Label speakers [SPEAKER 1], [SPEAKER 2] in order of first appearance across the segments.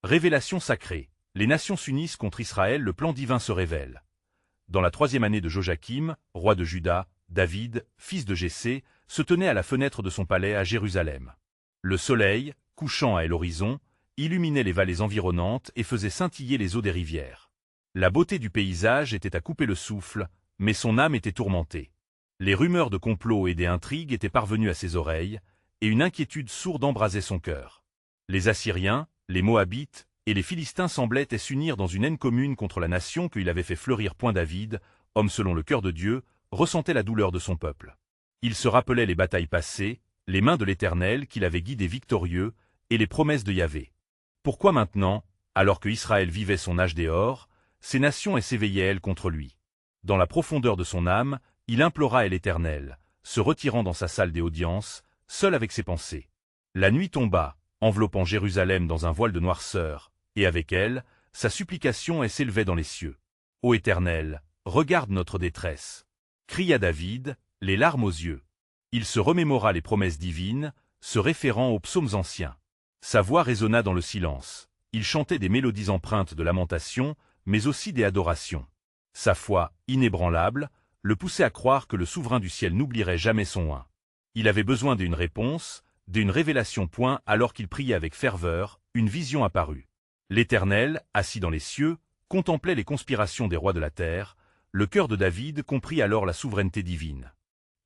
[SPEAKER 1] Révélation sacrée. Les nations s'unissent contre Israël, le plan divin se révèle. Dans la 3e année de Joachim, roi de Juda, David, fils de Jessé, se tenait à la fenêtre de son palais à Jérusalem. Le soleil, couchant à l'horizon, illuminait les vallées environnantes et faisait scintiller les eaux des rivières. La beauté du paysage était à couper le souffle, mais son âme était tourmentée. Les rumeurs de complots et des intrigues étaient parvenues à ses oreilles, et une inquiétude sourde embrasait son cœur. Les Assyriens, les Moabites et les Philistins semblaient s'unir dans une haine commune contre la nation qu'il avait fait fleurir. David, homme selon le cœur de Dieu, ressentait la douleur de son peuple. Il se rappelait les batailles passées, les mains de l'Éternel qui l'avaient guidé victorieux, et les promesses de Yahvé. Pourquoi maintenant, alors que Israël vivait son âge d'or, ces nations s'éveillaient elles contre lui? Dans la profondeur de son âme, il implora l'Éternel, se retirant dans sa salle des audiences, seul avec ses pensées. La nuit tomba, enveloppant Jérusalem dans un voile de noirceur, et avec elle, sa supplication s'élevait dans les cieux. Ô Éternel, regarde notre détresse. Cria David, les larmes aux yeux. Il se remémora les promesses divines, se référant aux psaumes anciens. Sa voix résonna dans le silence. Il chantait des mélodies empreintes de lamentation, mais aussi des adorations. Sa foi, inébranlable, le poussait à croire que le souverain du ciel n'oublierait jamais son oint. Il avait besoin d'une réponse, d'une révélation. Alors qu'il priait avec ferveur, une vision apparut. L'Éternel, assis dans les cieux, contemplait les conspirations des rois de la terre. Le cœur de David comprit alors la souveraineté divine.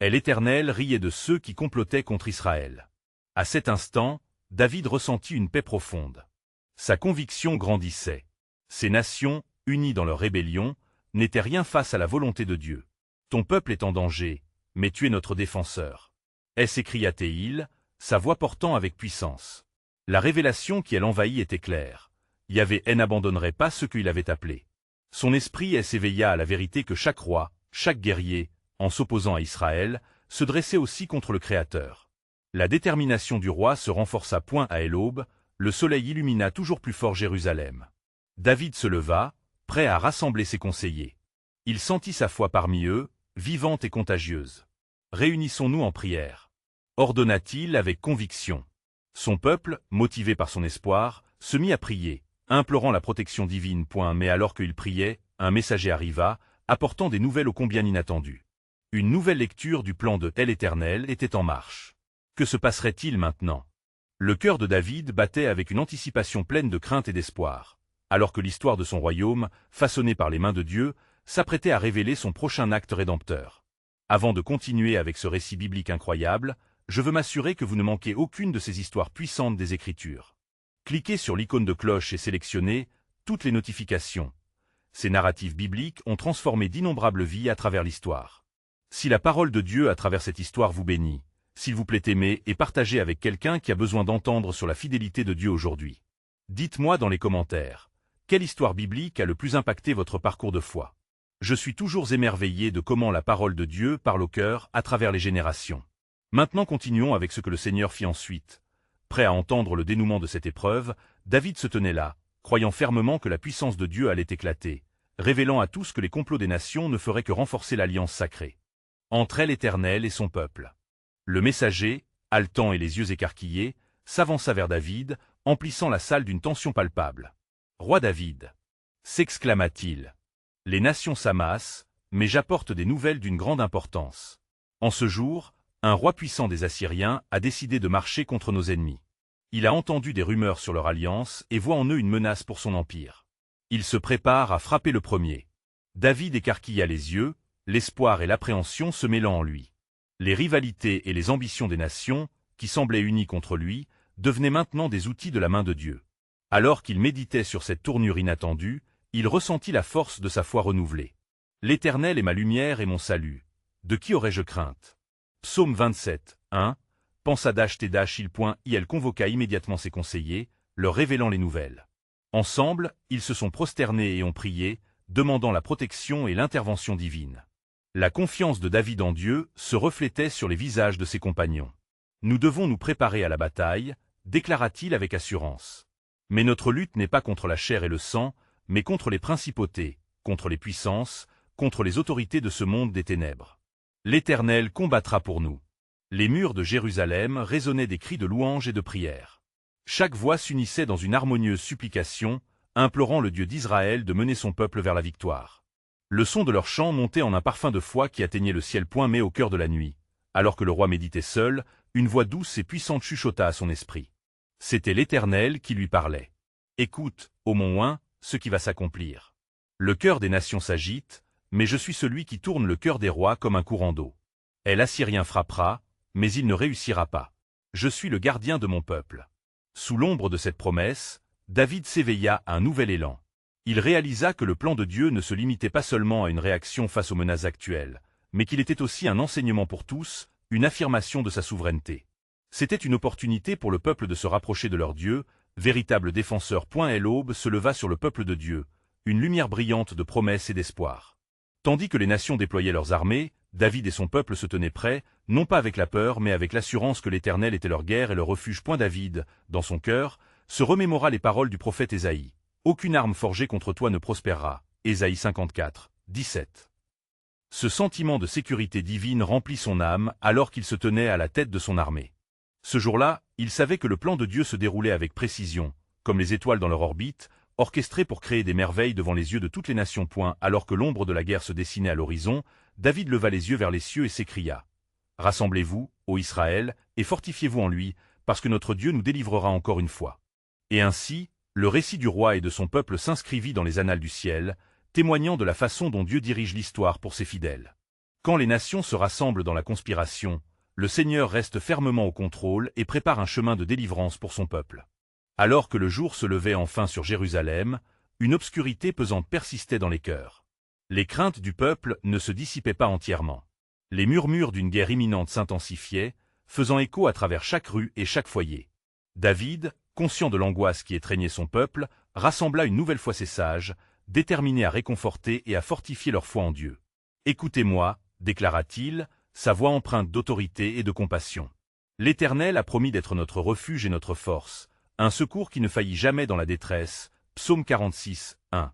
[SPEAKER 1] Et l'Éternel riait de ceux qui complotaient contre Israël. À cet instant, David ressentit une paix profonde. Sa conviction grandissait. Ces nations, unies dans leur rébellion, n'étaient rien face à la volonté de Dieu. Ton peuple est en danger, mais tu es notre défenseur. S'écria-t-il, sa voix portant avec puissance. La révélation qui l'envahit était claire. Yahvé n'abandonnerait pas ceux qu'il avait appelés. Son esprit s'éveilla à la vérité que chaque roi, chaque guerrier, en s'opposant à Israël, se dressait aussi contre le Créateur. La détermination du roi se renforça. À l'aube, le soleil illumina toujours plus fort Jérusalem. David se leva, prêt à rassembler ses conseillers. Il sentit sa foi parmi eux, vivante et contagieuse. Réunissons-nous en prière. Ordonna-t-il avec conviction. Son peuple, motivé par son espoir, se mit à prier, implorant la protection divine. Mais alors qu'il priait, un messager arriva, apportant des nouvelles ô combien inattendues. Une nouvelle lecture du plan de l'Éternel était en marche. Que se passerait-il maintenant? Le cœur de David battait avec une anticipation pleine de crainte et d'espoir, alors que l'histoire de son royaume, façonnée par les mains de Dieu, s'apprêtait à révéler son prochain acte rédempteur. Avant de continuer avec ce récit biblique incroyable, je veux m'assurer que vous ne manquez aucune de ces histoires puissantes des Écritures. Cliquez sur l'icône de cloche et sélectionnez toutes les notifications. Ces narratifs bibliques ont transformé d'innombrables vies à travers l'histoire. Si la parole de Dieu à travers cette histoire vous bénit, s'il vous plaît aimez et partagez avec quelqu'un qui a besoin d'entendre sur la fidélité de Dieu aujourd'hui. Dites-moi dans les commentaires, quelle histoire biblique a le plus impacté votre parcours de foi? Je suis toujours émerveillé de comment la parole de Dieu parle au cœur à travers les générations. Maintenant continuons avec ce que le Seigneur fit ensuite. Prêt à entendre le dénouement de cette épreuve, David se tenait là, croyant fermement que la puissance de Dieu allait éclater, révélant à tous que les complots des nations ne feraient que renforcer l'alliance sacrée entre l'Éternel et son peuple. Le messager, haletant et les yeux écarquillés, s'avança vers David, emplissant la salle d'une tension palpable. « Roi David » s'exclama-t-il. « Les nations s'amassent, mais j'apporte des nouvelles d'une grande importance. En ce jour, un roi puissant des Assyriens a décidé de marcher contre nos ennemis. Il a entendu des rumeurs sur leur alliance et voit en eux une menace pour son empire. Il se prépare à frapper le premier. » David écarquilla les yeux, l'espoir et l'appréhension se mêlant en lui. Les rivalités et les ambitions des nations, qui semblaient unies contre lui, devenaient maintenant des outils de la main de Dieu. Alors qu'il méditait sur cette tournure inattendue, il ressentit la force de sa foi renouvelée. « L'Éternel est ma lumière et mon salut. De qui aurais-je crainte » Psaume 27, 1. Pensa il convoqua immédiatement ses conseillers, leur révélant les nouvelles. Ensemble, ils se sont prosternés et ont prié, demandant la protection et l'intervention divine. La confiance de David en Dieu se reflétait sur les visages de ses compagnons. « Nous devons nous préparer à la bataille », déclara-t-il avec assurance. « Mais notre lutte n'est pas contre la chair et le sang, mais contre les principautés, contre les puissances, contre les autorités de ce monde des ténèbres. L'Éternel combattra pour nous. » Les murs de Jérusalem résonnaient des cris de louange et de prière. Chaque voix s'unissait dans une harmonieuse supplication, implorant le Dieu d'Israël de mener son peuple vers la victoire. Le son de leur chant montait en un parfum de foi qui atteignait le ciel mais au cœur de la nuit. Alors que le roi méditait seul, une voix douce et puissante chuchota à son esprit. C'était l'Éternel qui lui parlait. Écoute, ô mon oint, ce qui va s'accomplir. Le cœur des nations s'agite, mais je suis celui qui tourne le cœur des rois comme un courant d'eau. L'Assyrien frappera, mais il ne réussira pas. Je suis le gardien de mon peuple. Sous l'ombre de cette promesse, David s'éveilla à un nouvel élan. Il réalisa que le plan de Dieu ne se limitait pas seulement à une réaction face aux menaces actuelles, mais qu'il était aussi un enseignement pour tous, une affirmation de sa souveraineté. C'était une opportunité pour le peuple de se rapprocher de leur Dieu, véritable défenseur. Et l'aube se leva sur le peuple de Dieu, une lumière brillante de promesses et d'espoir. Tandis que les nations déployaient leurs armées, David et son peuple se tenaient prêts, non pas avec la peur mais avec l'assurance que l'Éternel était leur guerre et leur refuge. David, dans son cœur, se remémora les paroles du prophète Ésaïe. Aucune arme forgée contre toi ne prospérera. Ésaïe 54, 17. Ce sentiment de sécurité divine remplit son âme alors qu'il se tenait à la tête de son armée. Ce jour-là, il savait que le plan de Dieu se déroulait avec précision, comme les étoiles dans leur orbite, orchestrées pour créer des merveilles devant les yeux de toutes les nations. Alors que l'ombre de la guerre se dessinait à l'horizon, David leva les yeux vers les cieux et s'écria. Rassemblez-vous, ô Israël, et fortifiez-vous en lui, parce que notre Dieu nous délivrera encore une fois. Et ainsi, le récit du roi et de son peuple s'inscrivit dans les annales du ciel, témoignant de la façon dont Dieu dirige l'histoire pour ses fidèles. Quand les nations se rassemblent dans la conspiration, le Seigneur reste fermement au contrôle et prépare un chemin de délivrance pour son peuple. Alors que le jour se levait enfin sur Jérusalem, une obscurité pesante persistait dans les cœurs. Les craintes du peuple ne se dissipaient pas entièrement. Les murmures d'une guerre imminente s'intensifiaient, faisant écho à travers chaque rue et chaque foyer. David, conscient de l'angoisse qui étreignait son peuple, rassembla une nouvelle fois ses sages, déterminés à réconforter et à fortifier leur foi en Dieu. « Écoutez-moi, déclara-t-il, sa voix empreinte d'autorité et de compassion. L'Éternel a promis d'être notre refuge et notre force, un secours qui ne faillit jamais dans la détresse. » Psaume 46, 1.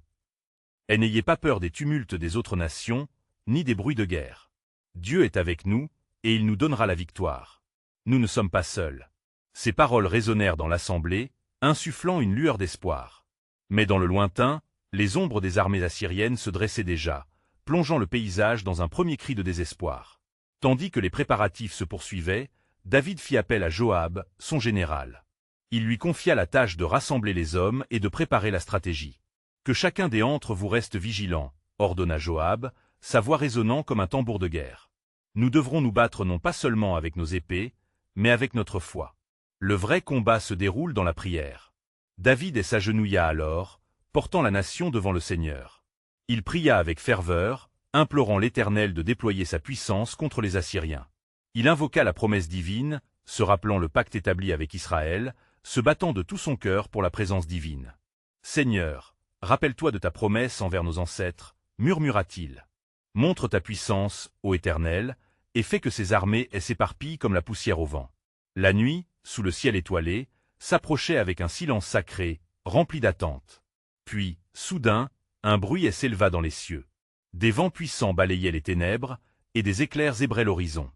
[SPEAKER 1] Et n'ayez pas peur des tumultes des autres nations, ni des bruits de guerre. Dieu est avec nous, et il nous donnera la victoire. Nous ne sommes pas seuls. Ces paroles résonnèrent dans l'assemblée, insufflant une lueur d'espoir. Mais dans le lointain, les ombres des armées assyriennes se dressaient déjà, plongeant le paysage dans un premier cri de désespoir. Tandis que les préparatifs se poursuivaient, David fit appel à Joab, son général. Il lui confia la tâche de rassembler les hommes et de préparer la stratégie. « Que chacun des antres vous reste vigilant, » ordonna Joab, sa voix résonnant comme un tambour de guerre. « Nous devrons nous battre non pas seulement avec nos épées, mais avec notre foi. » Le vrai combat se déroule dans la prière. David s'agenouilla alors, portant la nation devant le Seigneur. Il pria avec ferveur, implorant l'Éternel de déployer sa puissance contre les Assyriens. Il invoqua la promesse divine, se rappelant le pacte établi avec Israël, se battant de tout son cœur pour la présence divine. « Seigneur, rappelle-toi de ta promesse envers nos ancêtres, » murmura-t-il. « Montre ta puissance, ô Éternel, et fais que ces armées s'éparpillent comme la poussière au vent. » La nuit, sous le ciel étoilé, s'approchait avec un silence sacré, rempli d'attente. Puis, soudain, un bruit s'éleva dans les cieux. Des vents puissants balayaient les ténèbres, et des éclairs zébraient l'horizon.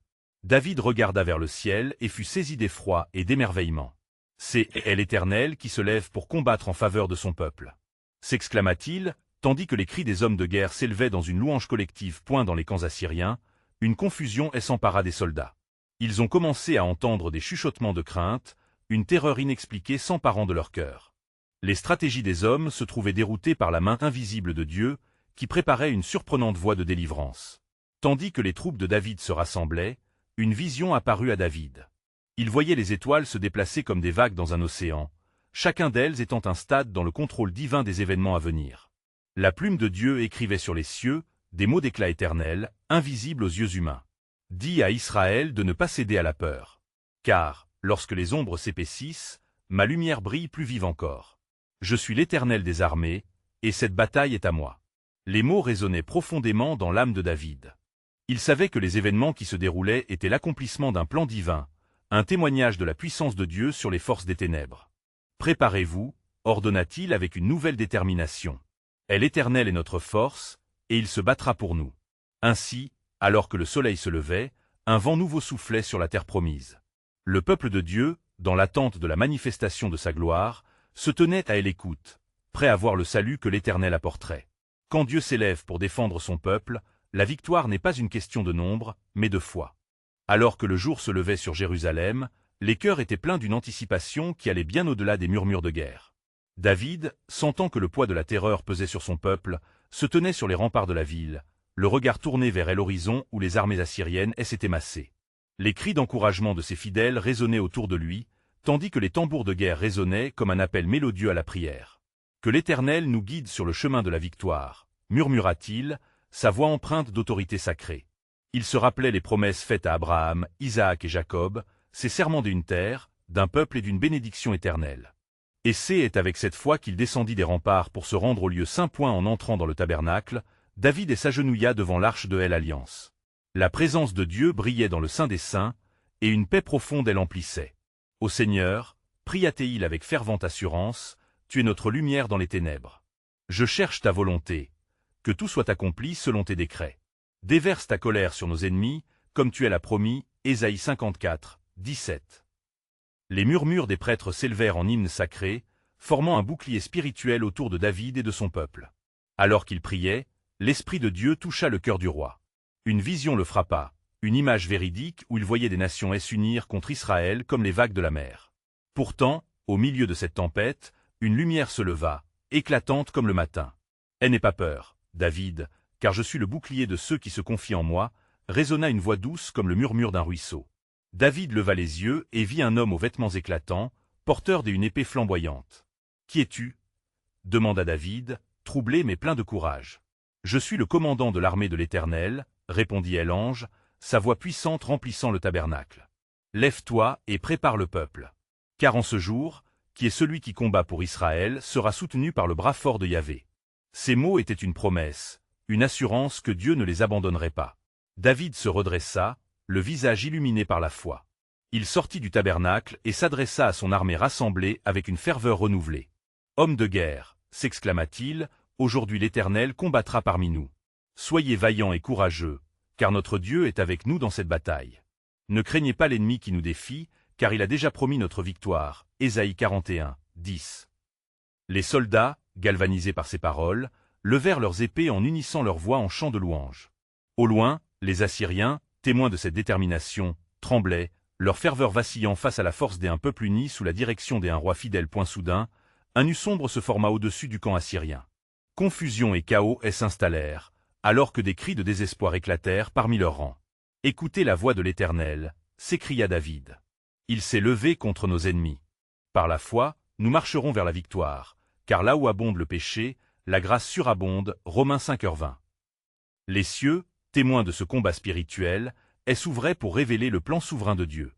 [SPEAKER 1] David regarda vers le ciel et fut saisi d'effroi et d'émerveillement. « C'est l'Éternel qui se lève pour combattre en faveur de son peuple. » s'exclama-t-il, tandis que les cris des hommes de guerre s'élevaient dans une louange collective. Dans les camps assyriens, une confusion s'empara des soldats. Ils ont commencé à entendre des chuchotements de crainte, une terreur inexpliquée s'emparant de leur cœur. Les stratégies des hommes se trouvaient déroutées par la main invisible de Dieu, qui préparait une surprenante voie de délivrance. Tandis que les troupes de David se rassemblaient, une vision apparut à David. Il voyait les étoiles se déplacer comme des vagues dans un océan, chacun d'elles étant un stade dans le contrôle divin des événements à venir. La plume de Dieu écrivait sur les cieux des mots d'éclat éternel, invisibles aux yeux humains. Dis à Israël de ne pas céder à la peur. Car, lorsque les ombres s'épaississent, ma lumière brille plus vive encore. Je suis l'Éternel des armées, et cette bataille est à moi. Les mots résonnaient profondément dans l'âme de David. Il savait que les événements qui se déroulaient étaient l'accomplissement d'un plan divin, un témoignage de la puissance de Dieu sur les forces des ténèbres. « Préparez-vous, » ordonna-t-il avec une nouvelle détermination. « L'Éternel est notre force, et il se battra pour nous. » Ainsi, alors que le soleil se levait, un vent nouveau soufflait sur la terre promise. Le peuple de Dieu, dans l'attente de la manifestation de sa gloire, se tenaient à l'écoute, prêts à voir le salut que l'Éternel apporterait. Quand Dieu s'élève pour défendre son peuple, la victoire n'est pas une question de nombre, mais de foi. Alors que le jour se levait sur Jérusalem, les cœurs étaient pleins d'une anticipation qui allait bien au-delà des murmures de guerre. David, sentant que le poids de la terreur pesait sur son peuple, se tenait sur les remparts de la ville, le regard tourné vers l'horizon où les armées assyriennes s'étaient massées. Les cris d'encouragement de ses fidèles résonnaient autour de lui, tandis que les tambours de guerre résonnaient comme un appel mélodieux à la prière. « Que l'Éternel nous guide sur le chemin de la victoire », murmura-t-il, sa voix empreinte d'autorité sacrée. Il se rappelait les promesses faites à Abraham, Isaac et Jacob, ses serments d'une terre, d'un peuple et d'une bénédiction éternelle. Et c'est avec cette foi qu'il descendit des remparts pour se rendre au lieu saint. En entrant dans le tabernacle, David s'agenouilla devant l'arche de l'Alliance. La présence de Dieu brillait dans le Saint des Saints, et une paix profonde l'emplissait. « Ô Seigneur, pria-t-il avec fervente assurance, tu es notre lumière dans les ténèbres. Je cherche ta volonté, que tout soit accompli selon tes décrets. Déverse ta colère sur nos ennemis, comme tu l'as promis. » Ésaïe 54, 17. Les murmures des prêtres s'élevèrent en hymne sacré, formant un bouclier spirituel autour de David et de son peuple. Alors qu'il priait, l'Esprit de Dieu toucha le cœur du roi. Une vision le frappa, une image véridique où il voyait des nations s'unir contre Israël comme les vagues de la mer. Pourtant, au milieu de cette tempête, une lumière se leva, éclatante comme le matin. « N'aie pas peur, David, car je suis le bouclier de ceux qui se confient en moi », résonna une voix douce comme le murmure d'un ruisseau. David leva les yeux et vit un homme aux vêtements éclatants, porteur d'une épée flamboyante. « Qui es-tu » demanda David, troublé mais plein de courage. « Je suis le commandant de l'armée de l'Éternel, » répondit l'ange, sa voix puissante remplissant le tabernacle. « Lève-toi et prépare le peuple. Car en ce jour, qui est celui qui combat pour Israël sera soutenu par le bras fort de Yahvé. » Ces mots étaient une promesse, une assurance que Dieu ne les abandonnerait pas. David se redressa, le visage illuminé par la foi. Il sortit du tabernacle et s'adressa à son armée rassemblée avec une ferveur renouvelée. « Homme de guerre, s'exclama-t-il, aujourd'hui l'Éternel combattra parmi nous. Soyez vaillants et courageux, car notre Dieu est avec nous dans cette bataille. Ne craignez pas l'ennemi qui nous défie, car il a déjà promis notre victoire. » Ésaïe 41, 10. Les soldats, galvanisés par ces paroles, levèrent leurs épées en unissant leurs voix en chant de louange. Au loin, les Assyriens, témoins de cette détermination, tremblaient, leur ferveur vacillant face à la force d'un peuple uni sous la direction d'un roi fidèle. Soudain, un nu sombre se forma au-dessus du camp assyrien. Confusion et chaos s'installèrent, alors que des cris de désespoir éclatèrent parmi leurs rangs. « Écoutez la voix de l'Éternel » s'écria David. « Il s'est levé contre nos ennemis. Par la foi, nous marcherons vers la victoire, car là où abonde le péché, la grâce surabonde. » Romains 5h20. Les cieux, témoins de ce combat spirituel, s'ouvraient pour révéler le plan souverain de Dieu.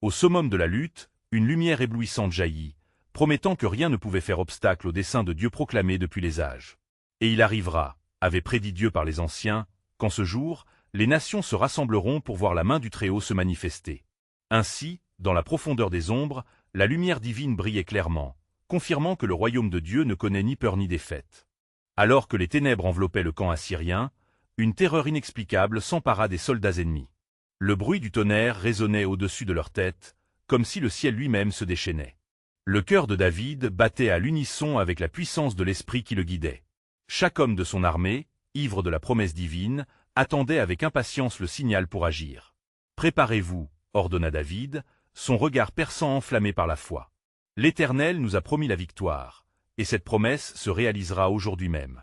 [SPEAKER 1] Au summum de la lutte, une lumière éblouissante jaillit, promettant que rien ne pouvait faire obstacle au dessein de Dieu proclamé depuis les âges. Et il arrivera, avait prédit Dieu par les anciens, qu'en ce jour, les nations se rassembleront pour voir la main du Très-Haut se manifester. Ainsi, dans la profondeur des ombres, la lumière divine brillait clairement, confirmant que le royaume de Dieu ne connaît ni peur ni défaite. Alors que les ténèbres enveloppaient le camp assyrien, une terreur inexplicable s'empara des soldats ennemis. Le bruit du tonnerre résonnait au-dessus de leur tête, comme si le ciel lui-même se déchaînait. Le cœur de David battait à l'unisson avec la puissance de l'esprit qui le guidait. Chaque homme de son armée, ivre de la promesse divine, attendait avec impatience le signal pour agir. « Préparez-vous » ordonna David, son regard perçant enflammé par la foi. « L'Éternel nous a promis la victoire, et cette promesse se réalisera aujourd'hui même. »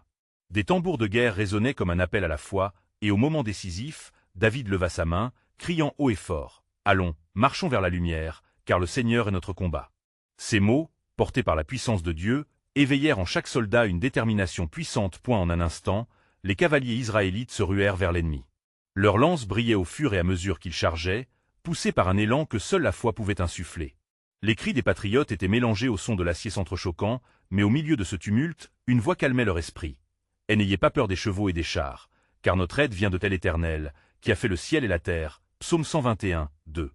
[SPEAKER 1] Des tambours de guerre résonnaient comme un appel à la foi, et au moment décisif, David leva sa main, criant haut et fort, « Allons, marchons vers la lumière, car le Seigneur est notre combat. » Ces mots, portés par la puissance de Dieu, éveillèrent en chaque soldat une détermination puissante. En un instant, les cavaliers israélites se ruèrent vers l'ennemi. Leurs lances brillaient au fur et à mesure qu'ils chargeaient, poussés par un élan que seule la foi pouvait insuffler. Les cris des patriotes étaient mélangés au son de l'acier s'entrechoquant, mais au milieu de ce tumulte, une voix calmait leur esprit. « Et n'ayez pas peur des chevaux et des chars, car notre aide vient de tel Éternel, qui a fait le ciel et la terre. » Psaume 121, 2.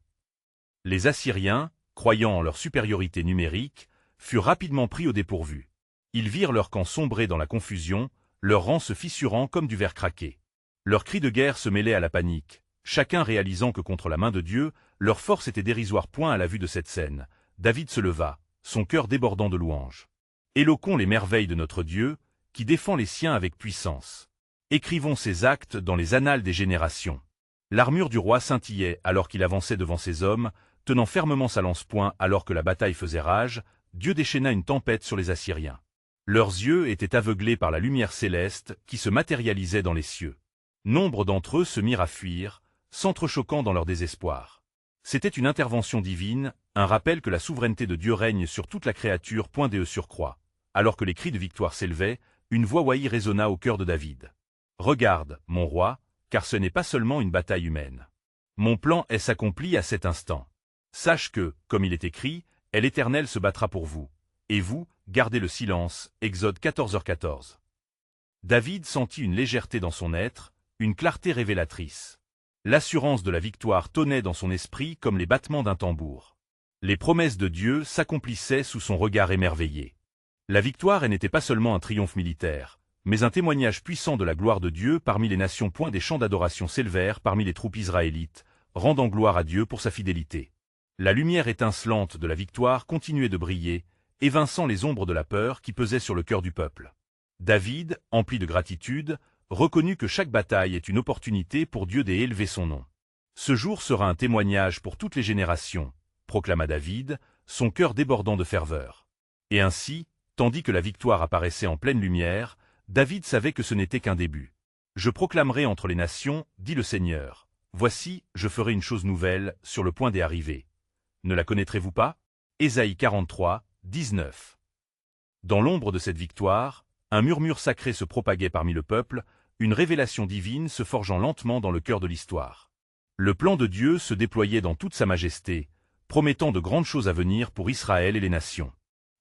[SPEAKER 1] Les Assyriens, croyant en leur supériorité numérique, furent rapidement pris au dépourvu. Ils virent leur camp sombrer dans la confusion, leurs rangs se fissurant comme du verre craqué. Leurs cris de guerre se mêlaient à la panique, chacun réalisant que contre la main de Dieu, leur force était dérisoire. À la vue de cette scène, David se leva, son cœur débordant de louanges. Éloquons les merveilles de notre Dieu, qui défend les siens avec puissance. Écrivons ses actes dans les annales des générations. L'armure du roi scintillait alors qu'il avançait devant ses hommes, tenant fermement sa lance-poing alors que la bataille faisait rage. Dieu déchaîna une tempête sur les Assyriens. Leurs yeux étaient aveuglés par la lumière céleste qui se matérialisait dans les cieux. Nombre d'entre eux se mirent à fuir, s'entrechoquant dans leur désespoir. C'était une intervention divine, un rappel que la souveraineté de Dieu règne sur toute la créature. De surcroît. Alors que les cris de victoire s'élevaient, une voix ouaille résonna au cœur de David. « Regarde, mon roi, car ce n'est pas seulement une bataille humaine. Mon plan s'accompli à cet instant. Sache que, comme il est écrit, l'Éternel se battra pour vous. Et vous, gardez le silence. » Exode 14h14. David sentit une légèreté dans son être, une clarté révélatrice. L'assurance de la victoire tonnait dans son esprit comme les battements d'un tambour. Les promesses de Dieu s'accomplissaient sous son regard émerveillé. La victoire n'était pas seulement un triomphe militaire, mais un témoignage puissant de la gloire de Dieu parmi les nations. Des chants d'adoration s'élevèrent parmi les troupes israélites, rendant gloire à Dieu pour sa fidélité. La lumière étincelante de la victoire continuait de briller, évinçant les ombres de la peur qui pesaient sur le cœur du peuple. David, empli de gratitude, reconnut que chaque bataille est une opportunité pour Dieu d'élever son nom. Ce jour sera un témoignage pour toutes les générations, proclama David, son cœur débordant de ferveur. Et ainsi, tandis que la victoire apparaissait en pleine lumière, David savait que ce n'était qu'un début. « Je proclamerai entre les nations, dit le Seigneur. Voici, je ferai une chose nouvelle, sur le point d'y arriver. Ne la connaîtrez-vous pas » Ésaïe 43, 19. Dans l'ombre de cette victoire, un murmure sacré se propaguait parmi le peuple, une révélation divine se forgeant lentement dans le cœur de l'histoire. Le plan de Dieu se déployait dans toute sa majesté, promettant de grandes choses à venir pour Israël et les nations.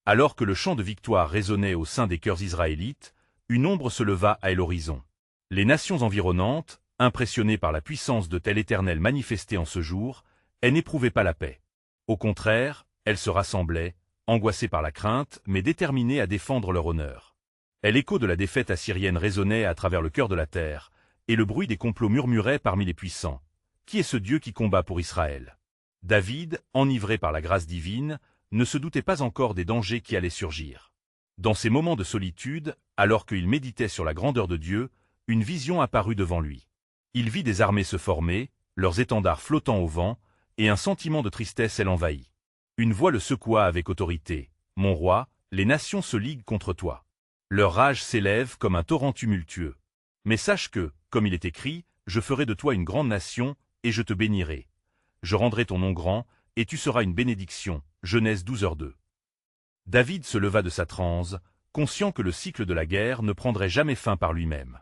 [SPEAKER 1] Alors que le chant de victoire résonnait au sein des cœurs israélites, une ombre se leva à l'horizon. Les nations environnantes, impressionnées par la puissance de l'Éternel manifestée en ce jour, elles n'éprouvaient pas la paix. Au contraire, elles se rassemblaient, angoissées par la crainte, mais déterminées à défendre leur honneur. L'écho de la défaite assyrienne résonnait à travers le cœur de la terre, et le bruit des complots murmurait parmi les puissants. Qui est ce Dieu qui combat pour Israël? David, enivré par la grâce divine, ne se doutait pas encore des dangers qui allaient surgir. Dans ces moments de solitude, alors qu'il méditait sur la grandeur de Dieu, une vision apparut devant lui. Il vit des armées se former, leurs étendards flottant au vent, et un sentiment de tristesse l'envahit. Une voix le secoua avec autorité. « Mon roi, les nations se liguent contre toi. Leur rage s'élève comme un torrent tumultueux. Mais sache que, comme il est écrit, je ferai de toi une grande nation, et je te bénirai. Je rendrai ton nom grand, et tu seras une bénédiction. » Genèse 12h2. David se leva de sa transe, conscient que le cycle de la guerre ne prendrait jamais fin par lui-même.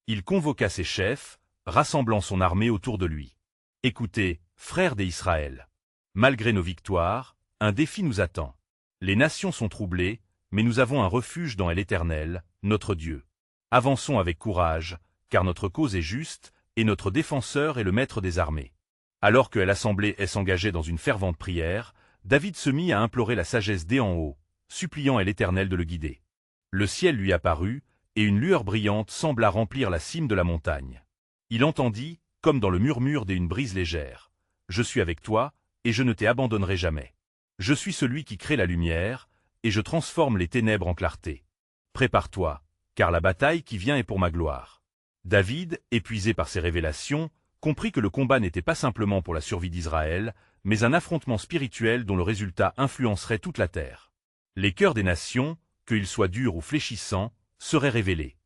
[SPEAKER 1] Il convoqua ses chefs, rassemblant son armée autour de lui. « Écoutez, frères d'Israël. Malgré nos victoires, un défi nous attend. Les nations sont troublées, mais nous avons un refuge dans l'Éternel, notre Dieu. Avançons avec courage, car notre cause est juste, et notre défenseur est le maître des armées. » Alors que l'assemblée s'engageait dans une fervente prière, David se mit à implorer la sagesse d'en haut, suppliant l'Éternel de le guider. Le ciel lui apparut, et une lueur brillante sembla remplir la cime de la montagne. Il entendit, comme dans le murmure d'une brise légère, « Je suis avec toi, et je ne t'abandonnerai jamais. Je suis celui qui crée la lumière, et je transforme les ténèbres en clarté. Prépare-toi, car la bataille qui vient est pour ma gloire. » David, épuisé par ces révélations, comprit que le combat n'était pas simplement pour la survie d'Israël, mais un affrontement spirituel dont le résultat influencerait toute la terre. Les cœurs des nations, qu'ils soient durs ou fléchissants, seraient révélés.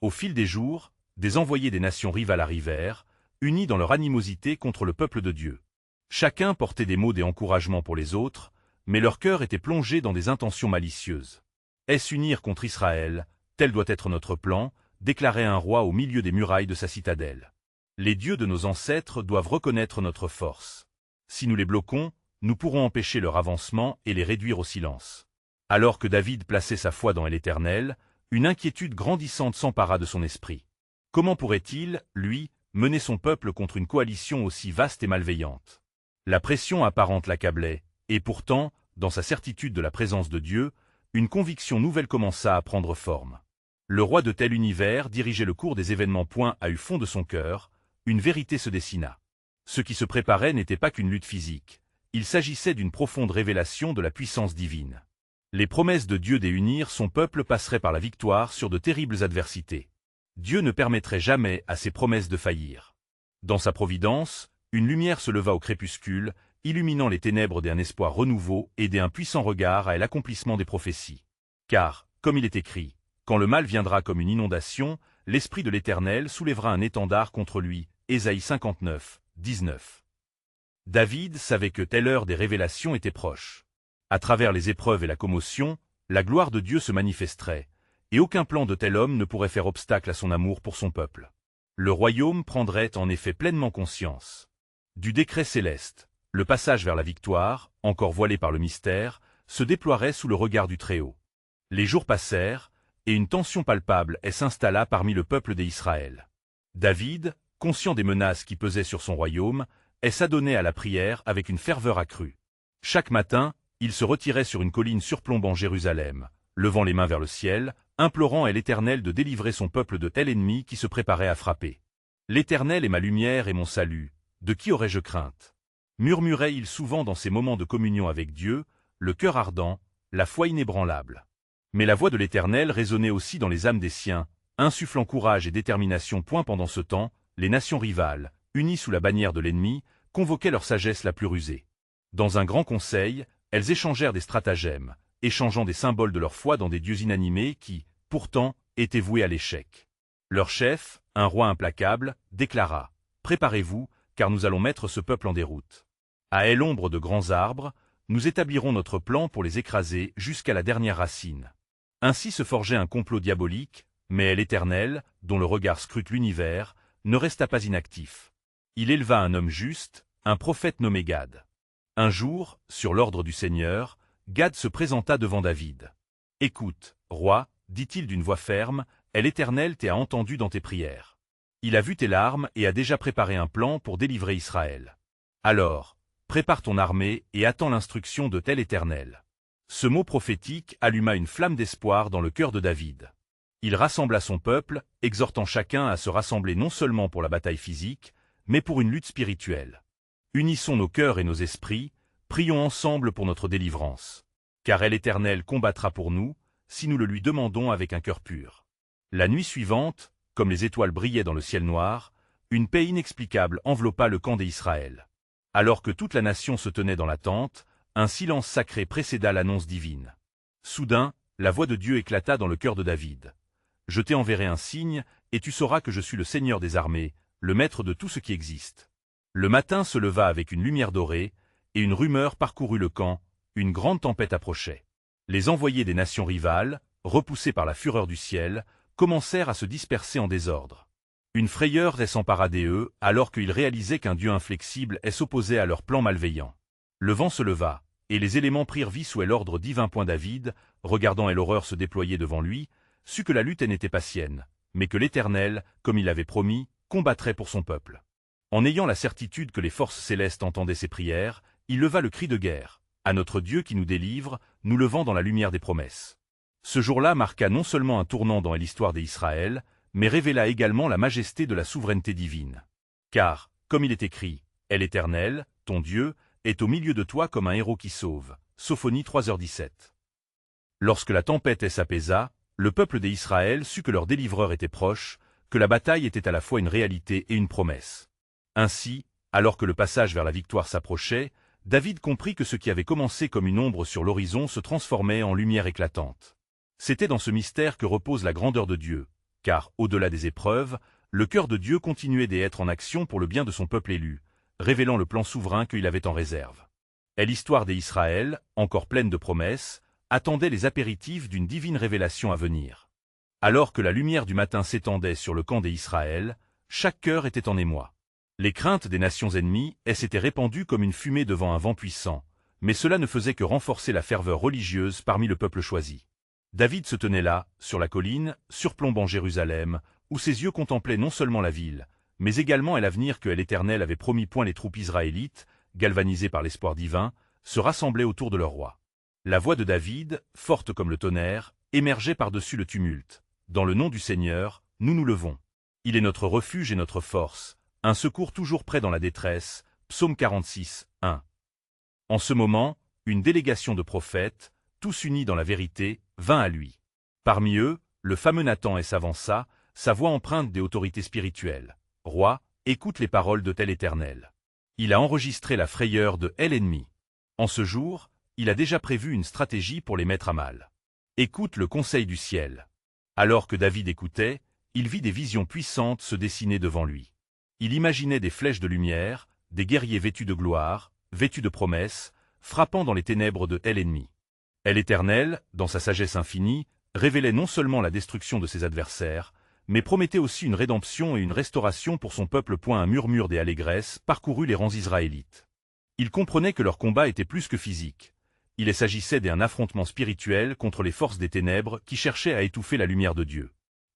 [SPEAKER 1] Au fil des jours, des envoyés des nations rivales arrivèrent, unis dans leur animosité contre le peuple de Dieu. Chacun portait des mots d'encouragement pour les autres, mais leur cœur était plongé dans des intentions malicieuses. « Est-ce unir contre Israël, tel doit être notre plan », déclarait un roi au milieu des murailles de sa citadelle. « Les dieux de nos ancêtres doivent reconnaître notre force. Si nous les bloquons, nous pourrons empêcher leur avancement et les réduire au silence. » Alors que David plaçait sa foi dans l'Éternel, une inquiétude grandissante s'empara de son esprit. Comment pourrait-il, lui, mener son peuple contre une coalition aussi vaste et malveillante? La pression apparente l'accablait, et pourtant, dans sa certitude de la présence de Dieu, une conviction nouvelle commença à prendre forme. Le roi de tel univers dirigeait le cours des événements. À eu fond de son cœur, une vérité se dessina. Ce qui se préparait n'était pas qu'une lutte physique, il s'agissait d'une profonde révélation de la puissance divine. Les promesses de Dieu d'unir son peuple passeraient par la victoire sur de terribles adversités. Dieu ne permettrait jamais à ses promesses de faillir. Dans sa providence, une lumière se leva au crépuscule, illuminant les ténèbres d'un espoir renouveau et d'un puissant regard à l'accomplissement des prophéties. Car, comme il est écrit, quand le mal viendra comme une inondation, l'Esprit de l'Éternel soulèvera un étendard contre lui. Ésaïe 59, 19. David savait que telle heure des révélations était proche. À travers les épreuves et la commotion, la gloire de Dieu se manifesterait, et aucun plan de tel homme ne pourrait faire obstacle à son amour pour son peuple. Le royaume prendrait en effet pleinement conscience du décret céleste. Le passage vers la victoire, encore voilé par le mystère, se déploierait sous le regard du Très-Haut. Les jours passèrent, et une tension palpable s'installa parmi le peuple d'Israël. David, conscient des menaces qui pesaient sur son royaume, s'adonnait à la prière avec une ferveur accrue. Chaque matin, il se retirait sur une colline surplombant Jérusalem, levant les mains vers le ciel, implorant à l'Éternel de délivrer son peuple de tel ennemi qui se préparait à frapper. « L'Éternel est ma lumière et mon salut, de qui aurais-je crainte ?» murmurait-il souvent dans ses moments de communion avec Dieu, le cœur ardent, la foi inébranlable. Mais la voix de l'Éternel résonnait aussi dans les âmes des siens, insufflant courage et détermination. Pendant ce temps, les nations rivales, unies sous la bannière de l'ennemi, convoquaient leur sagesse la plus rusée. Dans un grand conseil, elles échangèrent des stratagèmes, échangeant des symboles de leur foi dans des dieux inanimés qui, pourtant, étaient voués à l'échec. Leur chef, un roi implacable, déclara « Préparez-vous, car nous allons mettre ce peuple en déroute. À l'ombre de grands arbres, nous établirons notre plan pour les écraser jusqu'à la dernière racine. » Ainsi se forgeait un complot diabolique, mais l'Éternel, dont le regard scrute l'univers, ne resta pas inactif. Il éleva un homme juste, un prophète nommé Gad. Un jour, sur l'ordre du Seigneur, Gad se présenta devant David. « Écoute, roi, dit-il d'une voix ferme, l'Éternel t'a entendu dans tes prières. Il a vu tes larmes et a déjà préparé un plan pour délivrer Israël. Alors, prépare ton armée et attends l'instruction de tel Éternel. » Ce mot prophétique alluma une flamme d'espoir dans le cœur de David. Il rassembla son peuple, exhortant chacun à se rassembler non seulement pour la bataille physique, mais pour une lutte spirituelle. Unissons nos cœurs et nos esprits, prions ensemble pour notre délivrance. Car l'Éternel combattra pour nous, si nous le lui demandons avec un cœur pur. La nuit suivante, comme les étoiles brillaient dans le ciel noir, une paix inexplicable enveloppa le camp d'Israël. Alors que toute la nation se tenait dans l'attente, un silence sacré précéda l'annonce divine. Soudain, la voix de Dieu éclata dans le cœur de David. « Je t'enverrai un signe, et tu sauras que je suis le Seigneur des armées, le maître de tout ce qui existe. » Le matin se leva avec une lumière dorée, et une rumeur parcourut le camp, une grande tempête approchait. Les envoyés des nations rivales, repoussés par la fureur du ciel, commencèrent à se disperser en désordre. Une frayeur s'empara d'eux, alors qu'ils réalisaient qu'un Dieu inflexible s'opposait à leurs plans malveillants. Le vent se leva, et les éléments prirent vie sous l'ordre divin. David, regardant l'horreur se déployer devant lui, sut que la lutte n'était pas sienne, mais que l'Éternel, comme il l'avait promis, combattrait pour son peuple. En ayant la certitude que les forces célestes entendaient ses prières, il leva le cri de guerre. « À notre Dieu qui nous délivre, nous levant dans la lumière des promesses. » Ce jour-là marqua non seulement un tournant dans l'histoire d'Israël, mais révéla également la majesté de la souveraineté divine. Car, comme il est écrit, « l'Éternel, ton Dieu, est au milieu de toi comme un héros qui sauve. » Sophonie 3h17. Lorsque la tempête s'apaisa, le peuple d'Israël sut que leur délivreur était proche, que la bataille était à la fois une réalité et une promesse. Ainsi, alors que le passage vers la victoire s'approchait, David comprit que ce qui avait commencé comme une ombre sur l'horizon se transformait en lumière éclatante. C'était dans ce mystère que repose la grandeur de Dieu, car, au-delà des épreuves, le cœur de Dieu continuait d'être en action pour le bien de son peuple élu, révélant le plan souverain qu'il avait en réserve. Et l'histoire d'Israël, encore pleine de promesses, attendait les apéritifs d'une divine révélation à venir. Alors que la lumière du matin s'étendait sur le camp d'Israël, chaque cœur était en émoi. Les craintes des nations ennemies s'étaient répandues comme une fumée devant un vent puissant, mais cela ne faisait que renforcer la ferveur religieuse parmi le peuple choisi. David se tenait là, sur la colline, surplombant Jérusalem, où ses yeux contemplaient non seulement la ville, mais également l'avenir que l'Éternel avait promis. Les troupes israélites, galvanisées par l'espoir divin, se rassemblaient autour de leur roi. La voix de David, forte comme le tonnerre, émergeait par-dessus le tumulte. « Dans le nom du Seigneur, nous nous levons. Il est notre refuge et notre force, un secours toujours prêt dans la détresse. » Psaume 46, 1. En ce moment, une délégation de prophètes, tous unis dans la vérité, vint à lui. Parmi eux, le fameux Nathan s'avança, sa voix empreinte des autorités spirituelles. « Roi, écoute les paroles de tel Éternel. » Il a enregistré la frayeur de l'ennemi. En ce jour, il a déjà prévu une stratégie pour les mettre à mal. Écoute le conseil du ciel. Alors que David écoutait, il vit des visions puissantes se dessiner devant lui. Il imaginait des flèches de lumière, des guerriers vêtus de gloire, vêtus de promesses, frappant dans les ténèbres de l'ennemi. L'Éternel, dans sa sagesse infinie, révélait non seulement la destruction de ses adversaires, mais promettait aussi une rédemption et une restauration pour son peuple. Un murmure des allégresse parcourut les rangs israélites. Il comprenait que leur combat était plus que physique. Il s'agissait d'un affrontement spirituel contre les forces des ténèbres qui cherchaient à étouffer la lumière de Dieu.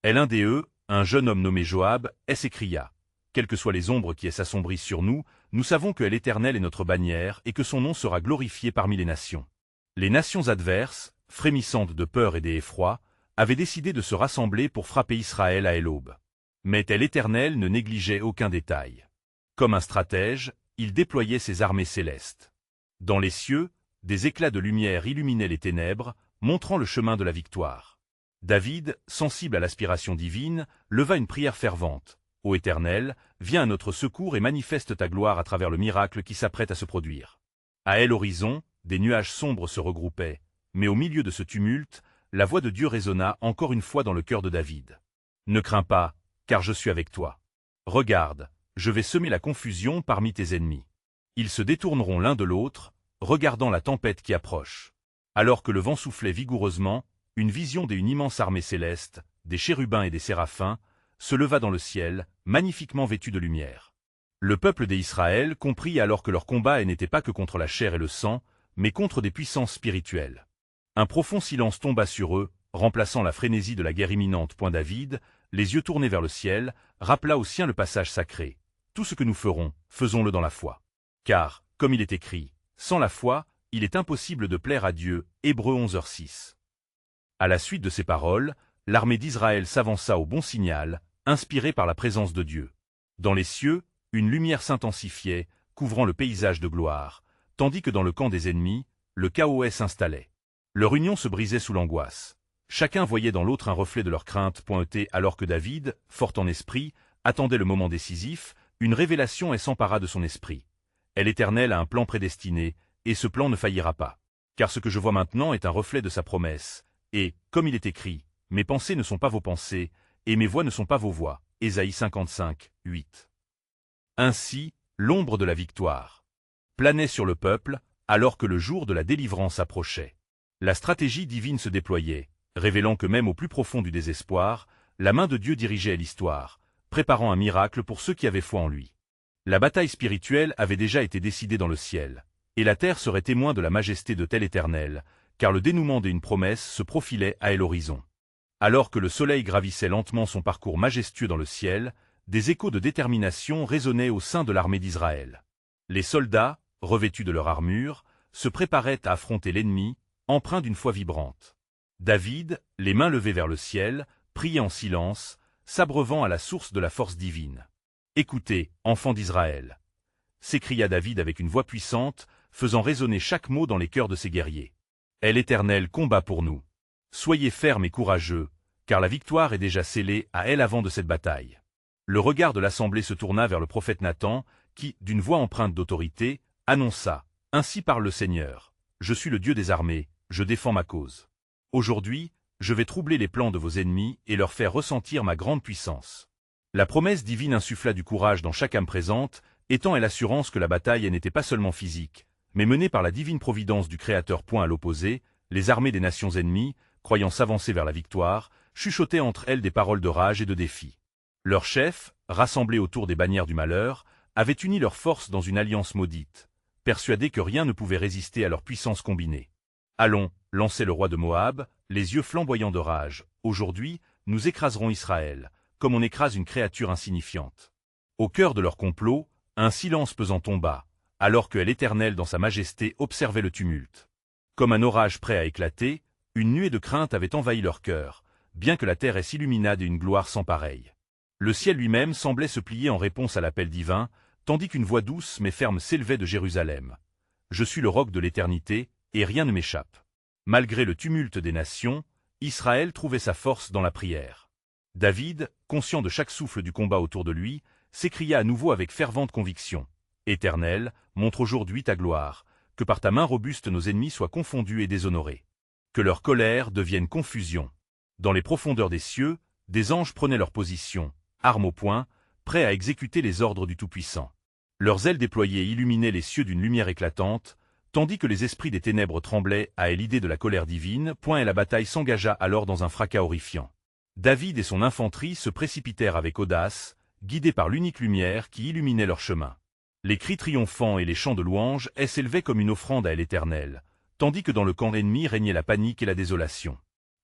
[SPEAKER 1] L'un d'eux, un jeune homme nommé Joab, s'écria « Quelles que soient les ombres qui s'assombrissent sur nous, nous savons que l'Éternel est notre bannière et que son nom sera glorifié parmi les nations. » Les nations adverses, frémissantes de peur et d'effroi, avaient décidé de se rassembler pour frapper Israël à l'aube. Mais l'Éternel ne négligeait aucun détail. Comme un stratège, il déployait ses armées célestes. Dans les cieux, des éclats de lumière illuminaient les ténèbres, montrant le chemin de la victoire. David, sensible à l'aspiration divine, leva une prière fervente. « Ô Éternel, viens à notre secours et manifeste ta gloire à travers le miracle qui s'apprête à se produire. » À l'horizon, des nuages sombres se regroupaient, mais au milieu de ce tumulte, la voix de Dieu résonna encore une fois dans le cœur de David. « Ne crains pas, car je suis avec toi. Regarde, je vais semer la confusion parmi tes ennemis. Ils se détourneront l'un de l'autre, regardant la tempête qui approche. » Alors que le vent soufflait vigoureusement, une vision d'une immense armée céleste, des chérubins et des séraphins, se leva dans le ciel, magnifiquement vêtus de lumière. Le peuple d'Israël comprit alors que leur combat n'était pas que contre la chair et le sang, mais contre des puissances spirituelles. Un profond silence tomba sur eux, remplaçant la frénésie de la guerre imminente. David, les yeux tournés vers le ciel, rappela aux siens le passage sacré. « Tout ce que nous ferons, faisons-le dans la foi. Car, comme il est écrit, sans la foi, il est impossible de plaire à Dieu. » Hébreux 11h6. À la suite de ces paroles, l'armée d'Israël s'avança au bon signal, inspirée par la présence de Dieu. Dans les cieux, une lumière s'intensifiait, couvrant le paysage de gloire, tandis que dans le camp des ennemis, le chaos s'installait. Leur union se brisait sous l'angoisse. Chacun voyait dans l'autre un reflet de leur crainte. Alors que David, fort en esprit, attendait le moment décisif, une révélation s'empara de son esprit. L'Éternel a un plan prédestiné, et ce plan ne faillira pas. Car ce que je vois maintenant est un reflet de sa promesse, et, comme il est écrit, « Mes pensées ne sont pas vos pensées, et mes voix ne sont pas vos voix. » Ésaïe 55, 8. Ainsi, l'ombre de la victoire planait sur le peuple, alors que le jour de la délivrance approchait. La stratégie divine se déployait, révélant que même au plus profond du désespoir, la main de Dieu dirigeait l'histoire, préparant un miracle pour ceux qui avaient foi en lui. La bataille spirituelle avait déjà été décidée dans le ciel, et la terre serait témoin de la majesté de l'Éternel, car le dénouement d'une promesse se profilait à l'horizon. Alors que le soleil gravissait lentement son parcours majestueux dans le ciel, des échos de détermination résonnaient au sein de l'armée d'Israël. Les soldats, revêtus de leur armure, se préparaient à affronter l'ennemi, empreints d'une foi vibrante. David, les mains levées vers le ciel, priait en silence, s'abreuvant à la source de la force divine. « Écoutez, enfants d'Israël !» s'écria David avec une voix puissante, faisant résonner chaque mot dans les cœurs de ses guerriers. « L'Éternel combat pour nous. Soyez fermes et courageux, car la victoire est déjà scellée à l'avant de cette bataille. » Le regard de l'assemblée se tourna vers le prophète Nathan, qui, d'une voix empreinte d'autorité, annonça « Ainsi parle le Seigneur, je suis le Dieu des armées, je défends ma cause. Aujourd'hui, je vais troubler les plans de vos ennemis et leur faire ressentir ma grande puissance. » La promesse divine insuffla du courage dans chaque âme présente, étant l'assurance que la bataille n'était pas seulement physique, mais menée par la divine providence du Créateur. À l'opposé, les armées des nations ennemies, croyant s'avancer vers la victoire, chuchotaient entre elles des paroles de rage et de défi. Leurs chefs, rassemblés autour des bannières du malheur, avaient uni leurs forces dans une alliance maudite, persuadés que rien ne pouvait résister à leur puissance combinée. « Allons, lançait le roi de Moab, les yeux flamboyants de rage. Aujourd'hui, nous écraserons Israël, comme on écrase une créature insignifiante. » Au cœur de leur complot, un silence pesant tomba, alors que l'Éternel dans sa majesté observait le tumulte. Comme un orage prêt à éclater, une nuée de crainte avait envahi leur cœur, bien que la terre s'illuminât d'une gloire sans pareille. Le ciel lui-même semblait se plier en réponse à l'appel divin, tandis qu'une voix douce mais ferme s'élevait de Jérusalem. je suis le roc de l'éternité, et rien ne m'échappe. Malgré le tumulte des nations, Israël trouvait sa force dans la prière. David, conscient de chaque souffle du combat autour de lui, s'écria à nouveau avec fervente conviction. « Éternel, montre aujourd'hui ta gloire, que par ta main robuste nos ennemis soient confondus et déshonorés. Que leur colère devienne confusion. » Dans les profondeurs des cieux, des anges prenaient leur position, armes au poing, prêts à exécuter les ordres du Tout-Puissant. Leurs ailes déployées illuminaient les cieux d'une lumière éclatante, tandis que les esprits des ténèbres tremblaient à l'idée de la colère divine, et la bataille s'engagea alors dans un fracas horrifiant. David et son infanterie se précipitèrent avec audace, guidés par l'unique lumière qui illuminait leur chemin. Les cris triomphants et les chants de louange s'élevaient comme une offrande à l'Éternel, tandis que dans le camp ennemi régnait la panique et la désolation.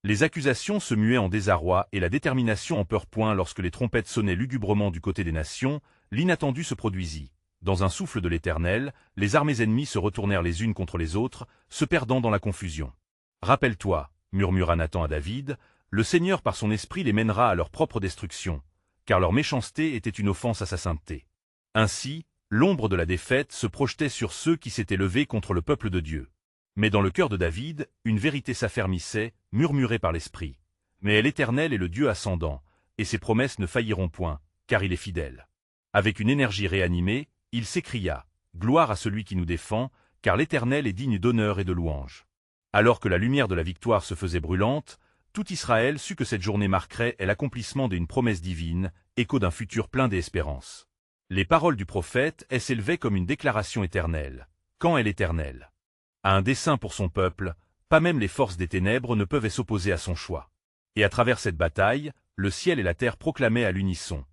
[SPEAKER 1] Les accusations se muaient en désarroi et la détermination en peur. Lorsque les trompettes sonnaient lugubrement du côté des nations, l'inattendu se produisit. Dans un souffle de l'Éternel, les armées ennemies se retournèrent les unes contre les autres, se perdant dans la confusion. « Rappelle-toi, » murmura Nathan à David, « le Seigneur par son esprit les mènera à leur propre destruction, car leur méchanceté était une offense à sa sainteté. » Ainsi, l'ombre de la défaite se projetait sur ceux qui s'étaient levés contre le peuple de Dieu. Mais dans le cœur de David, une vérité s'affermissait, murmurée par l'Esprit. Mais l'Éternel est le Dieu ascendant, et ses promesses ne failliront point, car il est fidèle. Avec une énergie réanimée, il s'écria, « Gloire à celui qui nous défend, car l'Éternel est digne d'honneur et de louange. » Alors que la lumière de la victoire se faisait brûlante, tout Israël sut que cette journée marquerait l'accomplissement d'une promesse divine, écho d'un futur plein d'espérance. Les paroles du prophète s'élevaient comme une déclaration éternelle. Quand est l'Éternel a un dessein pour son peuple, pas même les forces des ténèbres ne peuvent s'opposer à son choix. Et à travers cette bataille, le ciel et la terre proclamaient à l'unisson.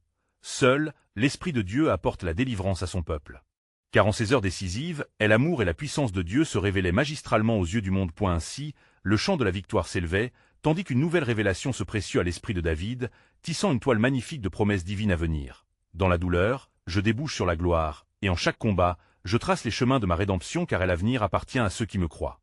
[SPEAKER 1] Seul, l'Esprit de Dieu apporte la délivrance à son peuple. Car en ces heures décisives, l'amour et la puissance de Dieu se révélaient magistralement aux yeux du monde. Ainsi, le chant de la victoire s'élevait, tandis qu'une nouvelle révélation se précieux à l'esprit de David, tissant une toile magnifique de promesses divines à venir. Dans la douleur, je débouche sur la gloire, et en chaque combat, je trace les chemins de ma rédemption car l'avenir appartient à ceux qui me croient.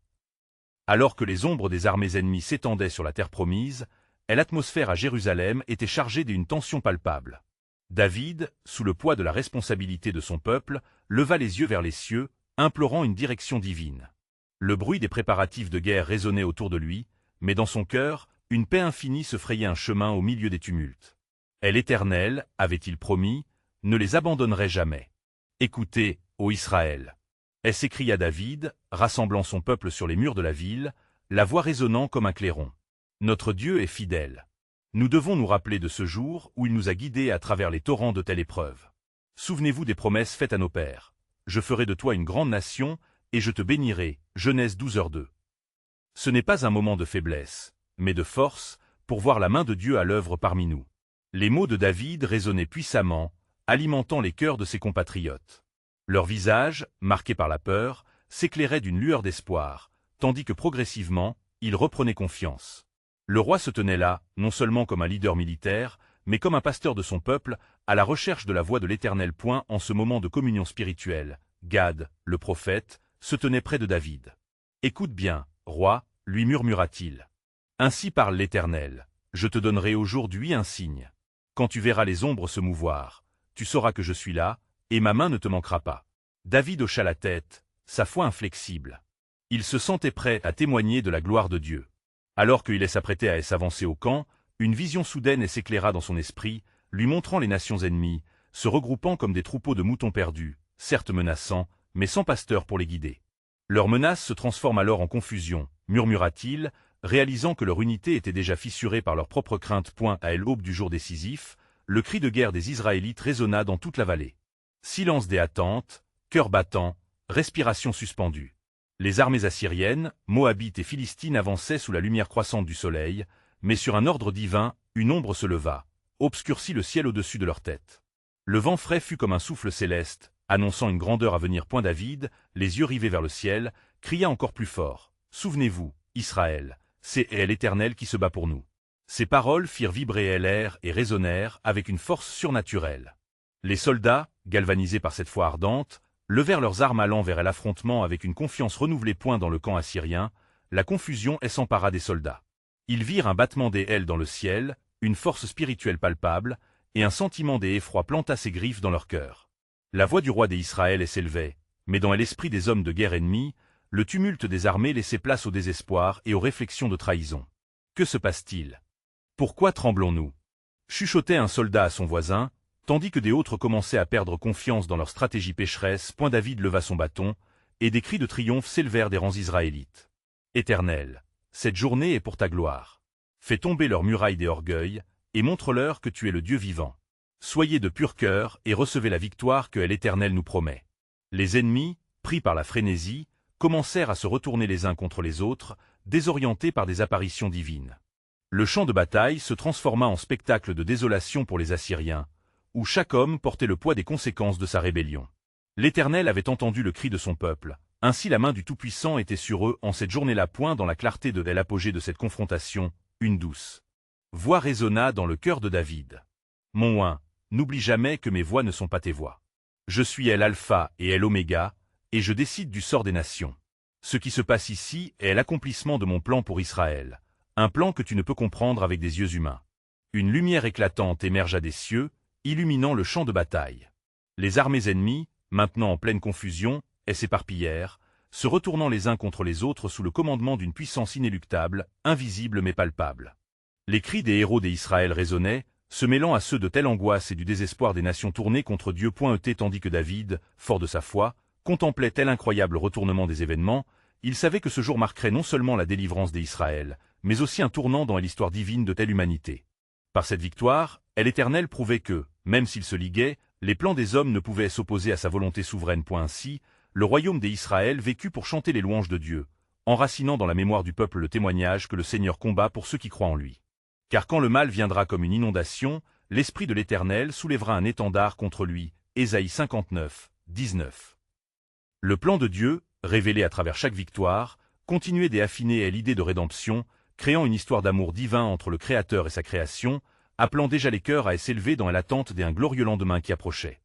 [SPEAKER 1] Alors que les ombres des armées ennemies s'étendaient sur la terre promise, l'atmosphère à Jérusalem était chargée d'une tension palpable. David, sous le poids de la responsabilité de son peuple, leva les yeux vers les cieux, implorant une direction divine. Le bruit des préparatifs de guerre résonnait autour de lui, mais dans son cœur, une paix infinie se frayait un chemin au milieu des tumultes. L'Éternel, avait-il promis, ne les abandonnerait jamais. Écoutez, ô Israël! S'écria David, rassemblant son peuple sur les murs de la ville, la voix résonnant comme un clairon. Notre Dieu est fidèle. Nous devons nous rappeler de ce jour où il nous a guidés à travers les torrents de telle épreuve. Souvenez-vous des promesses faites à nos pères. Je ferai de toi une grande nation, et je te bénirai. Genèse 12:2. Ce n'est pas un moment de faiblesse, mais de force, pour voir la main de Dieu à l'œuvre parmi nous. Les mots de David résonnaient puissamment, alimentant les cœurs de ses compatriotes. Leurs visages, marqués par la peur, s'éclairaient d'une lueur d'espoir, tandis que progressivement, ils reprenaient confiance. Le roi se tenait là, non seulement comme un leader militaire, mais comme un pasteur de son peuple, à la recherche de la voix de l'Éternel. En ce moment de communion spirituelle, Gad, le prophète, se tenait près de David. « Écoute bien, roi, lui murmura-t-il. Ainsi parle l'Éternel, je te donnerai aujourd'hui un signe. Quand tu verras les ombres se mouvoir, tu sauras que je suis là, et ma main ne te manquera pas. » David hocha la tête, sa foi inflexible. Il se sentait prêt à témoigner de la gloire de Dieu. Alors qu'il s'apprêtait à s'avancer au camp, une vision soudaine s'éclaira dans son esprit, lui montrant les nations ennemies, se regroupant comme des troupeaux de moutons perdus, certes menaçants, mais sans pasteur pour les guider. Leur menace se transforme alors en confusion, murmura-t-il, réalisant que leur unité était déjà fissurée par leur propre crainte. À l'aube du jour décisif, le cri de guerre des Israélites résonna dans toute la vallée. Silence des attentes, cœur battant, respiration suspendue. Les armées assyriennes, moabites et philistines avançaient sous la lumière croissante du soleil, mais sur un ordre divin, une ombre se leva, obscurcit le ciel au-dessus de leur tête. Le vent frais fut comme un souffle céleste, annonçant une grandeur à venir. David, les yeux rivés vers le ciel, cria encore plus fort. « Souvenez-vous, Israël, c'est l'Éternel qui se bat pour nous. » Ces paroles firent vibrer l'air et résonnèrent avec une force surnaturelle. Les soldats, galvanisés par cette foi ardente, levèrent leurs armes allant vers l'affrontement avec une confiance renouvelée. Dans le camp assyrien, la confusion s'empara des soldats. Ils virent un battement des ailes dans le ciel, une force spirituelle palpable, et un sentiment d'effroi planta ses griffes dans leur cœur. La voix du roi des Israël s'élevait. Mais dans l'esprit des hommes de guerre ennemis, le tumulte des armées laissait place au désespoir et aux réflexions de trahison. Que se passe-t-il? Pourquoi tremblons-nous? Chuchotait un soldat à son voisin, tandis que des autres commençaient à perdre confiance dans leur stratégie pécheresse. David leva son bâton, et des cris de triomphe s'élevèrent des rangs israélites. Éternel, cette journée est pour ta gloire. Fais tomber leurs murailles des orgueils, et montre-leur que tu es le Dieu vivant. Soyez de pur cœur et recevez la victoire que l'Éternel nous promet. Les ennemis, pris par la frénésie, commencèrent à se retourner les uns contre les autres, désorientés par des apparitions divines. Le champ de bataille se transforma en spectacle de désolation pour les Assyriens, où chaque homme portait le poids des conséquences de sa rébellion. L'Éternel avait entendu le cri de son peuple, ainsi la main du Tout-Puissant était sur eux en cette journée-là. Dans la clarté de l'apogée de cette confrontation, une douce voix résonna dans le cœur de David. Mon oint, n'oublie jamais que mes voix ne sont pas tes voix. Je suis l'alpha et l'oméga, et je décide du sort des nations. Ce qui se passe ici est l'accomplissement de mon plan pour Israël, un plan que tu ne peux comprendre avec des yeux humains. Une lumière éclatante émergea des cieux, illuminant le champ de bataille. Les armées ennemies, maintenant en pleine confusion, s'éparpillèrent, se retournant les uns contre les autres sous le commandement d'une puissance inéluctable, invisible mais palpable. Les cris des héros d'Israël résonnaient, se mêlant à ceux de telle angoisse et du désespoir des nations tournées contre Dieu. Tandis que David, fort de sa foi, contemplait tel incroyable retournement des événements, il savait que ce jour marquerait non seulement la délivrance d'Israël, mais aussi un tournant dans l'histoire divine de telle humanité. Par cette victoire, l'Éternel prouvait que, même s'il se liguait, les plans des hommes ne pouvaient s'opposer à sa volonté souveraine. Ainsi, le royaume d'Israël vécut pour chanter les louanges de Dieu, enracinant dans la mémoire du peuple le témoignage que le Seigneur combat pour ceux qui croient en lui. Car quand le mal viendra comme une inondation, l'Esprit de l'Éternel soulèvera un étendard contre lui. Ésaïe 59, 19. Le plan de Dieu, révélé à travers chaque victoire, continuait d'affiner l'idée de rédemption, créant une histoire d'amour divin entre le Créateur et sa création, appelant déjà les cœurs à s'élever dans l'attente d'un glorieux lendemain qui approchait.